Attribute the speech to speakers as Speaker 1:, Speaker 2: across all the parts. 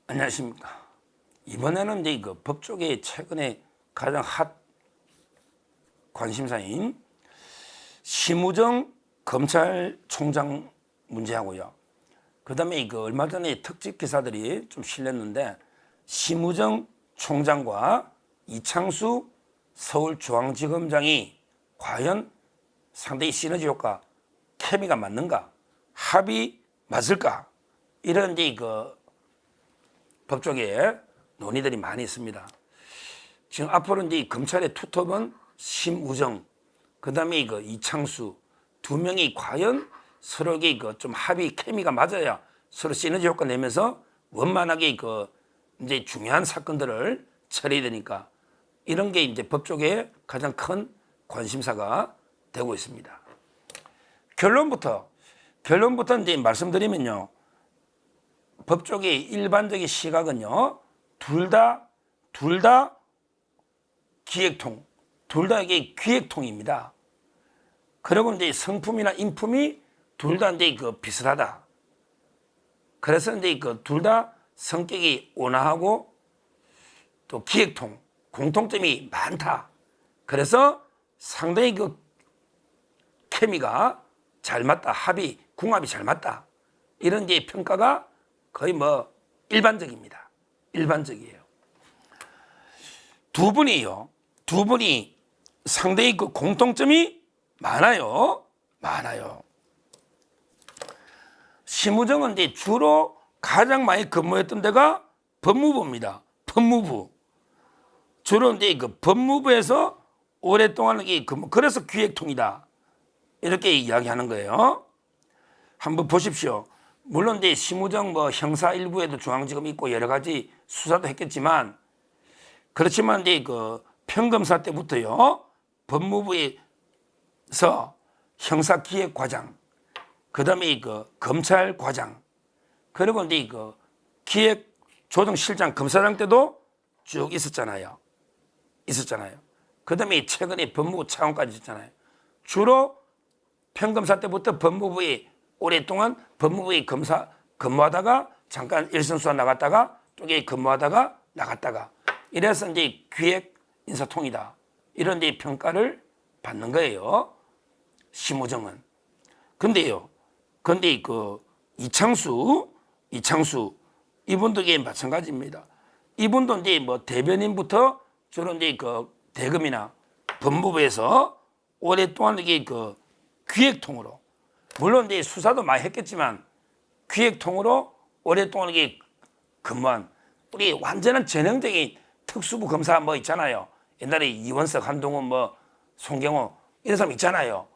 Speaker 1: 안녕하십니까. 이번에는 이제 그 법 쪽에 최근에 가장 핫 관심사인 심우정 검찰총장 문제하고요. 그 다음에 그 얼마 전에 특집 기사들이 좀 실렸는데 심우정 총장과 이창수 서울중앙지검장이 과연 상당히 시너지 효과, 케미가 맞는가, 합이 맞을까, 이런 이제 그 법조계에 논의들이 많이 있습니다. 지금 앞으로 이제 검찰의 투톱은 심우정, 그 다음에 그 이창수 두 명이 과연 서로에게 그 좀 합의 케미가 맞아야 서로 시너지 효과 내면서 원만하게 그 이제 중요한 사건들을 처리해야 되니까 이런 게 이제 법조계의 가장 큰 관심사가 되고 있습니다. 결론부터 이제 말씀드리면요. 법조계의 일반적인 시각은요. 둘 다 기획통, 둘 다 이게 기획통입니다. 그리고 이제 성품이나 인품이 둘 다 이제 그 비슷하다. 그래서 이제 그 둘 다 성격이 온화하고 또 기획통, 공통점이 많다. 그래서 상당히 그 케미가 잘 맞다, 합이, 궁합이 잘 맞다. 이런 이제 평가가 거의 뭐 일반적입니다. 일반적이에요. 두 분이 상당히 그 공통점이 많아요. 심우정은 이제 주로 가장 많이 근무했던 데가 법무부입니다. 법무부. 주로 이제 그 법무부에서 오랫동안 근무, 그래서 기획통이다. 이렇게 이야기하는 거예요. 한번 보십시오. 물론 이제 심우정 뭐 형사 일부에도 중앙지검 있고 여러 가지 수사도 했겠지만 그렇지만 이제 그 평검사 때부터요. 법무부에서 형사기획과장, 그다음에 그 검찰과장, 그리고 이제 그 기획조정실장 검사장 때도 쭉 있었잖아요. 그다음에 최근에 법무부 차관까지 있었잖아요. 주로 평검사 때부터 법무부에 오랫동안 법무부에 검사 근무하다가 잠깐 일선수사 나갔다가 또게 근무하다가 나갔다가 이래서 이제 기획 인사통이다. 이런 데 평가를 받는 거예요. 심우정은. 근데 그 이창수 이분도 이게 마찬가지입니다. 이분도 이제 뭐 대변인부터 주로 이제 그 대검이나 법무부에서 오랫동안 이게 그 기획통으로, 물론 이제 수사도 많이 했겠지만 기획통으로 오랫동안 이게 근무한 우리 완전한 전형적인 특수부 검사 뭐 있잖아요. 옛날에 이원석, 한동훈, 뭐 송경호 이런 사람 있잖아요.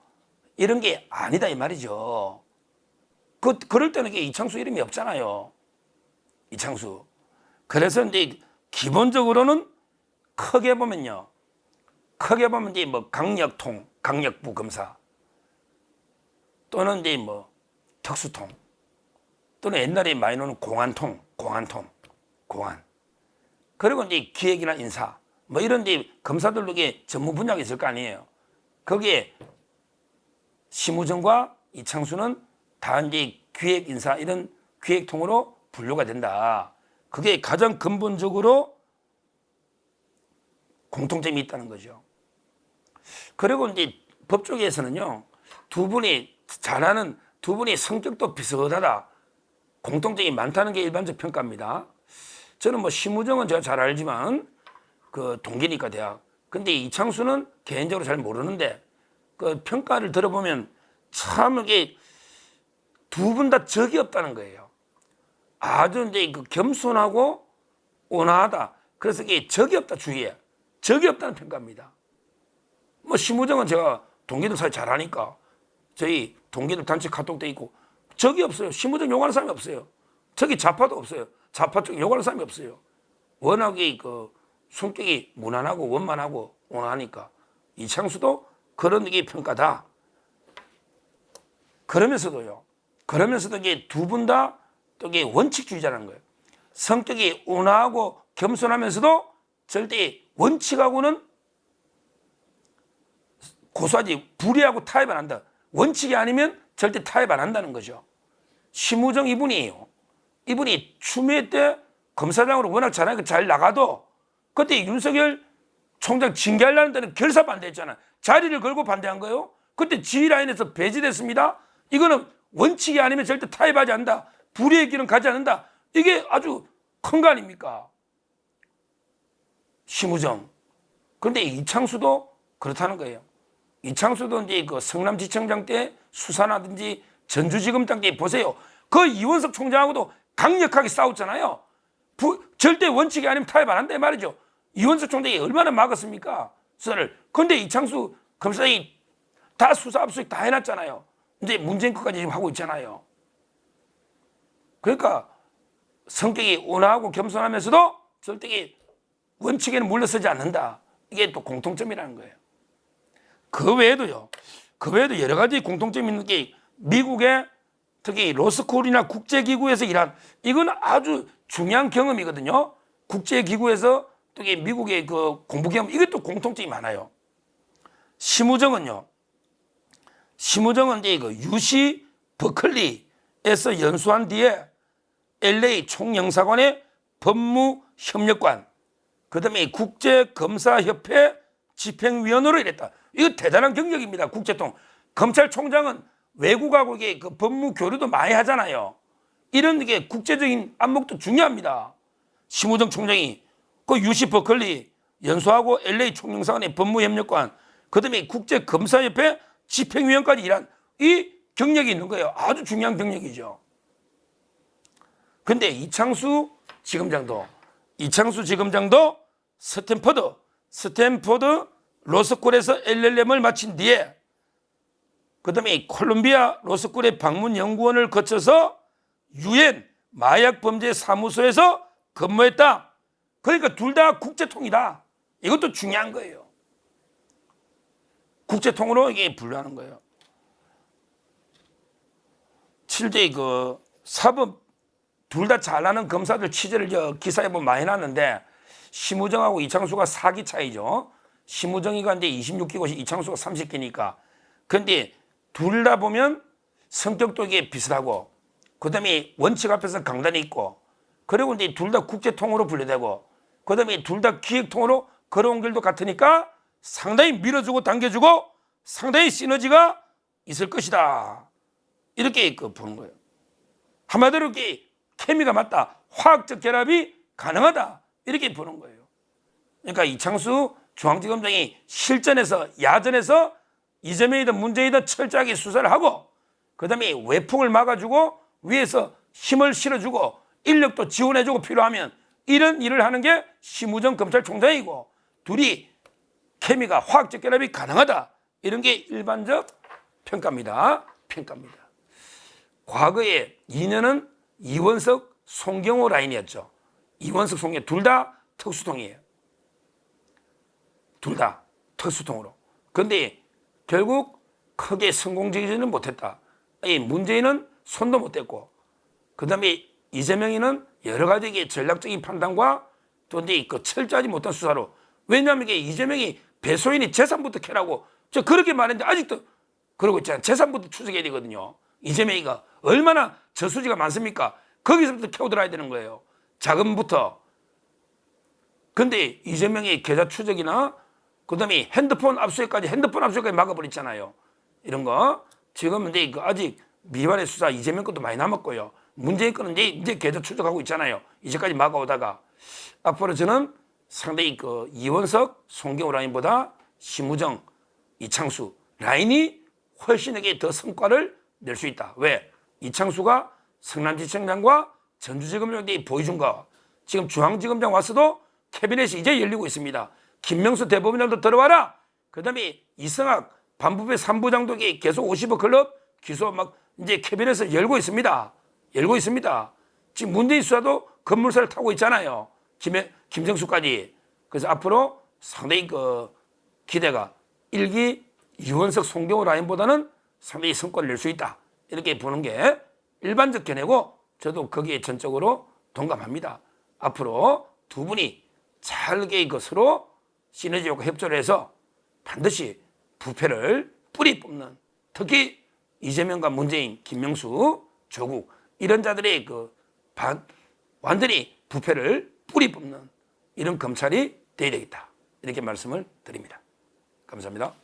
Speaker 1: 이런 게 아니다 이 말이죠. 그럴 때는 이창수 이름이 없잖아요. 이창수. 그래서 이제 기본적으로는 크게 보면 이제 뭐 강력통, 강력부 검사 또는 이제 뭐 특수통 또는 옛날에 많이 나오는 공안통. 그리고 이제 기획이나 인사 뭐 이런 이제 검사들도 전문 분야가 있을 거 아니에요. 거기에 심우정과 이창수는 다 이제 기획 인사 이런 기획통으로 분류가 된다. 그게 가장 근본적으로 공통점이 있다는 거죠. 그리고 이제 법조계에서는요, 두 분이 잘하는 두 분이 성격도 비슷하다. 공통점이 많다는 게 일반적 평가입니다. 저는 뭐 심우정은 제가 잘 알지만 그 동기니까 대학. 근데 이창수는 개인적으로 잘 모르는데 그 평가를 들어보면 참 이게 두 분 다 적이 없다는 거예요. 아주 이제 그 겸손하고 온화하다. 그래서 이게 적이 없다 주위에 적이 없다는 평가입니다. 뭐 심우정은 제가 동기들 사이 잘 아니까 저희 동기들 단체 카톡도 있고 적이 없어요. 심우정 욕하는 사람이 없어요. 저기 좌파도 없어요. 좌파 쪽 욕하는 사람이 없어요. 워낙에 그 성격이 무난하고 원만하고 온화하니까 이창수도 그런 게 평가다. 그러면서도 이게 두 분 다 또 이게 원칙주의자라는 거예요. 성격이 온화하고 겸손하면서도 절대 원칙하고는 고수하지 불의하고 타협 안 한다. 원칙이 아니면 절대 타협 안 한다는 거죠. 심우정 이분이 추미애 때 검사장으로 워낙 잘 나가도 그때 윤석열 총장 징계하려는 데는 결사 반대했잖아. 자리를 걸고 반대한 거예요. 그때 G라인에서 배제됐습니다. 이거는 원칙이 아니면 절대 타협하지 않는다. 불의의 길은 가지 않는다. 이게 아주 큰 거 아닙니까? 심우정. 그런데 이창수도 그렇다는 거예요. 이창수도 이제 그 성남지청장 때 수사나든지 전주지검장 때 보세요. 그 이원석 총장하고도 강력하게 싸웠잖아요. 절대 원칙이 아니면 타협 안 한다 말이죠. 이원석 총장이 얼마나 막았습니까? 수사를. 그런데 이창수 검사장이 다 수사 압수수색 다 해놨잖아요. 이제 문재인 것까지 지금 하고 있잖아요. 그러니까 성격이 온화하고 겸손하면서도 절대 원칙에는 물러서지 않는다. 이게 또 공통점이라는 거예요. 그 외에도 여러 가지 공통점이 있는 게 미국의 특히 로스쿨이나 국제기구에서 일한 이건 아주 중요한 경험이거든요. 국제기구에서 특히 미국의 그 공부 경험 이것도 공통점이 많아요. 심우정은 이제 그 UC 버클리에서 연수한 뒤에 LA 총영사관의 법무협력관, 그다음에 국제검사협회 집행위원으로 일했다. 이거 대단한 경력입니다. 국제통. 검찰총장은 외국하고 이게 그 법무 교류도 많이 하잖아요. 이런 게 국제적인 안목도 중요합니다. 심우정 총장이 그 UC 버클리 연수하고 LA 총영사관의 법무협력관, 그다음에 국제검사협회 집행위원까지 일한 이 경력이 있는 거예요. 아주 중요한 경력이죠. 근데 이창수 지검장도 스탠퍼드 로스쿨에서 LLM을 마친 뒤에 그다음에 콜롬비아 로스쿨의 방문 연구원을 거쳐서 UN 마약범죄사무소에서 근무했다. 그러니까 둘 다 국제통이다. 이것도 중요한 거예요. 국제통으로 이게 분류하는 거예요. 실제 그 사법 둘 다 잘나는 검사들 취재를 기사에 보면 많이 났는데 심우정하고 이창수가 4기 차이죠. 심우정이가 이제 26기고 이창수가 30기니까. 그런데 둘 다 보면 성격도 이게 비슷하고 그다음에 원칙 앞에서 강단이 있고 그리고 이제 둘 다 국제통으로 분류되고 그다음에 둘 다 기획통으로 걸어온 길도 같으니까 상당히 밀어주고 당겨주고 상당히 시너지가 있을 것이다. 이렇게 보는 거예요. 한마디로 이렇게 케미가 맞다. 화학적 결합이 가능하다. 이렇게 보는 거예요. 그러니까 이창수 중앙지검장이 실전에서 야전에서 이재명이든 문재인이든 철저하게 수사를 하고 그다음에 외풍을 막아주고 위에서 힘을 실어주고 인력도 지원해주고 필요하면 이런 일을 하는 게 심우정 검찰총장이고 둘이 케미가 화학적 결합이 가능하다. 이런 게 일반적 평가입니다. 과거에 2년은 이원석, 송경호 라인이었죠. 이원석, 송경호 둘 다 특수통이에요. 둘 다 특수통으로. 그런데 결국 크게 성공적이지는 못했다. 문재인은 손도 못 댔고 그 다음에 이재명이는 여러 가지 전략적인 판단과 또 이제 그 철저하지 못한 수사로 왜냐하면 이게 이재명이 배소인이 재산부터 캐라고 저 그렇게 말했는데 아직도 그러고 있잖아요. 재산부터 추적해야 되거든요. 이재명이가 얼마나 저수지가 많습니까? 거기서부터 캐어들어야 되는 거예요. 자금부터. 근데 이재명의 계좌 추적이나 그다음에 핸드폰 압수수색까지 막아버렸잖아요. 이런 거. 지금 이제 아직 미완의 수사 이재명 것도 많이 남았고요. 문재인 거는 이제 계좌 추적하고 있잖아요. 이제까지 막아오다가 앞으로 저는 상당히 이원석, 송경호 라인보다 심우정, 이창수 라인이 훨씬 더 성과를 낼 수 있다. 왜? 이창수가 성남지청장과 전주지검장이 보여준 거. 지금 중앙지검장 왔어도 캐비넷이 이제 열리고 있습니다. 김명수 대법원장도 들어와라. 그 다음에 이승학 반부패 3부장도 계속 50억 클럽 기소 막 이제 캐비넷을 열고 있습니다. 지금 문재인 수사도 건물사를 타고 있잖아요. 김정수까지. 그래서 앞으로 상당히 기대가 1기 이원석, 송경호 라인보다는 상당히 성과를 낼 수 있다. 이렇게 보는 게 일반적 견해고 저도 거기에 전적으로 동감합니다. 앞으로 두 분이 잘게 서로 시너지하고 협조를 해서 반드시 부패를 뿌리 뽑는 특히 이재명과 문재인, 김명수, 조국 이런 자들의 완전히 부패를 뿌리 뽑는 이런 검찰이 돼야 되겠다. 이렇게 말씀을 드립니다. 감사합니다.